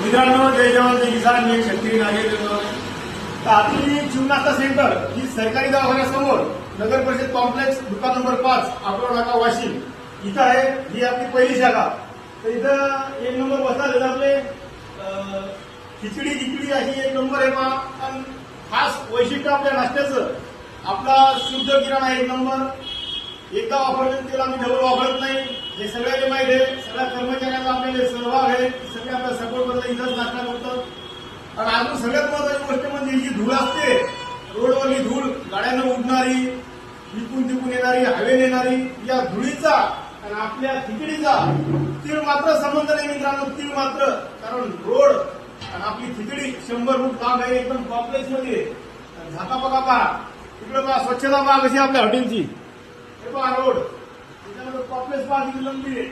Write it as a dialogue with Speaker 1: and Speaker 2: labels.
Speaker 1: मित्रांनो, जय जवान जय किसान. मी शेतकरी नागेश. तर आपली जीवनास्था सेंटर ही सरकारी दवाखान्यासमोर नगर परिषद कॉम्प्लेक्स दुकान नंबर 5 अकोला नाका वाशिम इथं आहे. ही आपली पहिली शाखा. तर इथं एक नंबर बसला आपले खिचडी अशी एक नंबर आहे पहा. पण खास वैशिष्ट्य आपल्या नाश्त्याचं आपला शुद्ध किराणा एक नंबर. एकदा वापरलेलं तेल आम्ही डबल वापरत नाही. हे सगळ्याला माहिती आहे. सगळ्या कर्मचाऱ्यांचा आपल्याला सहभाग आहे. सगळे आपला सपोर्ट करतात. इथंच नाश्ता करतात. आणि अजून सगळ्यात महत्वाची गोष्ट म्हणजे ही जी धूळ असते, रोडवरली धूळ, गाड्यांना उडणारी, इकून तिकून येणारी, हवेने येणारी, या धुळीचा आणि आपल्या खिचडीचा तीळ मात्र संबंध नाही मित्रांनो. तीळ मात्र. कारण रोड आणि आपली खिचडी 100 फूट लांब आहे. एकदम कॉम्प्लेक्स मध्ये. झाका बघा पहा. तिकडे पहा स्वच्छता पहा कशी आपल्या हॉटेलची. हे पहा रोड. त्याच्यानंतर कॉम्प्लेक्स पहा किती लंबी आहे.